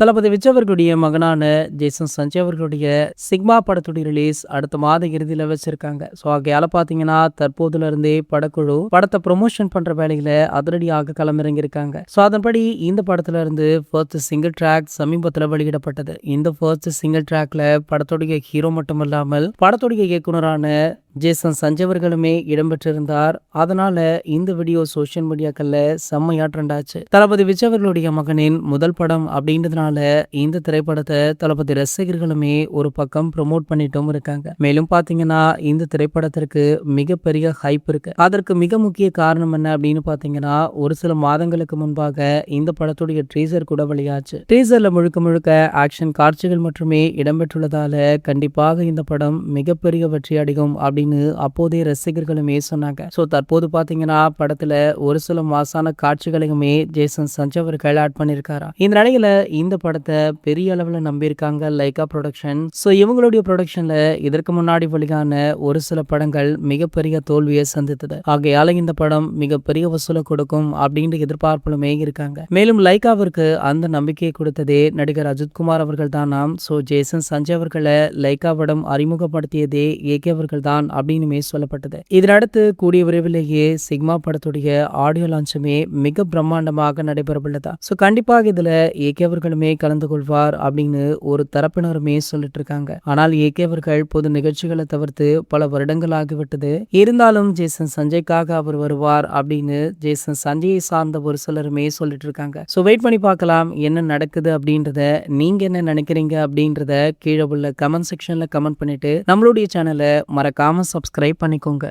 தளபதி விஜய் அவர்களுடைய மகனான ஜேசன் சஞ்சய் அவர்களுடைய சிக்மா படத்துடைய ரிலீஸ் அடுத்த மாத இறுதியில் வச்சிருக்காங்க. ஸோ ஆகையால பார்த்தீங்கன்னா தற்போதுல இருந்தே படக்குழு படத்தை ப்ரொமோஷன் பண்ற வேலையில அதிரடியாக களமிறங்கியிருக்காங்க. ஸோ அதன்படி இந்த படத்துல இருந்து ஃபர்ஸ்ட் சிங்கிள் ட்ராக் சமீபத்தில் வெளியிடப்பட்டது. இந்த ஃபர்ஸ்ட் சிங்கிள் ட்ராக்ல படத்துடைய ஹீரோ மட்டுமல்லாமல் படத்துடைய இயக்குனரான ஜேசன் சஞ்சய் அவர்களுமே இடம்பெற்றிருந்தார். அதனால இந்த வீடியோ சோசியல் மீடியாக்கள்ல செம்மையா ட்ரெண்ட் ஆச்சு. தளபதி விஜய் அவர்களுடைய மகனின் முதல் படம் அப்படின்றதுனால இந்த திரைப்படத்தை தளபதி ரசிகர்களுமே ஒரு பக்கம் ப்ரொமோட் பண்ணிட்டும் இருக்காங்க. மேலும் பாத்தீங்கன்னா இந்த திரைப்படத்திற்கு மிகப்பெரிய ஹைப் இருக்கு. அதற்கு மிக முக்கிய காரணம் என்ன அப்படின்னு பாத்தீங்கன்னா, ஒரு சில மாதங்களுக்கு முன்பாக இந்த படத்துடைய ட்ரீசர் கூட வெளியாச்சு. ட்ரீசர்ல முழுக்க முழுக்க ஆக்ஷன் காட்சிகள் மட்டுமே இடம்பெற்றுள்ளதால கண்டிப்பாக இந்த படம் மிகப்பெரிய வெற்றி அடையும் அப்படின்னு அப்போதைய ரசிகர்களுமே சொன்னாங்க. சோ தற்போது பாத்தீங்கன்னா படத்துல ஒரு சில மாசான காட்சிகளையுமே ஜேசன் சஞ்சய் அவர்கள் ஆட் பண்ணிருக்காரா. இந்த நிலையில இந்த படத்தை பெரிய அளவுல நம்பியிருக்காங்க லைகா ப்ரொடக்ஷன். சோ இவங்களுடைய ப்ரொடக்ஷன்ல இதற்கு முன்னாடி வெளியான ஒரு சில படங்கள் மிகப்பெரிய தோல்வியை சந்தித்தது. ஆகையால இந்த படம் மிகப்பெரிய வசூலை கொடுக்கும் அப்படின்ற எதிர்பார்ப்புலுமே இருக்காங்க. மேலும் லைகாவிற்கு அந்த நம்பிக்கையை கொடுத்ததே நடிகர் அஜித்குமார் அவர்கள் தானாம். சோ ஜேசன் சஞ்சய் அவர்களை லைகாவிடம் அறிமுகப்படுத்தியதே ஏகே அவர்கள் தான் அப்படின்னுமே சொல்லப்பட்டது. இதனடுத்து கூடிய விரைவிலேயே சிக்மா படத்துடைய ஆடியோ லான்ச்சுமே மிக பிரம்மாண்டமாக நடைபெறவுள்ளதா. சோ கண்டிப்பாக இதுல ஏகே அவர்களுமே கலந்து கொள்வார் அப்படின்னு ஒரு தரப்பினருமே சொல்லிட்டு இருக்காங்க. ஆனால் ஏகே அவர்கள் பொது நிகழ்ச்சிகளை தவிர்த்து பல வருடங்கள் ஆகிவிட்டது. இருந்தாலும் ஜேசன் சஞ்சய்க்காக அவர் வருவார் அப்படின்னு ஜேசன் சஞ்சயை சார்ந்த ஒரு சிலருமே சொல்லிட்டு இருக்காங்க. சோ வெயிட் பண்ணி பார்க்கலாம் என்ன நடக்குது அப்படின்றத. நீங்க என்ன நினைக்கிறீங்க அப்படின்றத கீழே உள்ள கமெண்ட் செக்ஷன்ல கமெண்ட் பண்ணிட்டு நம்மளுடைய சேனலை மறக்காம சப்ஸ்கிரைப் பண்ணிக்கோங்க.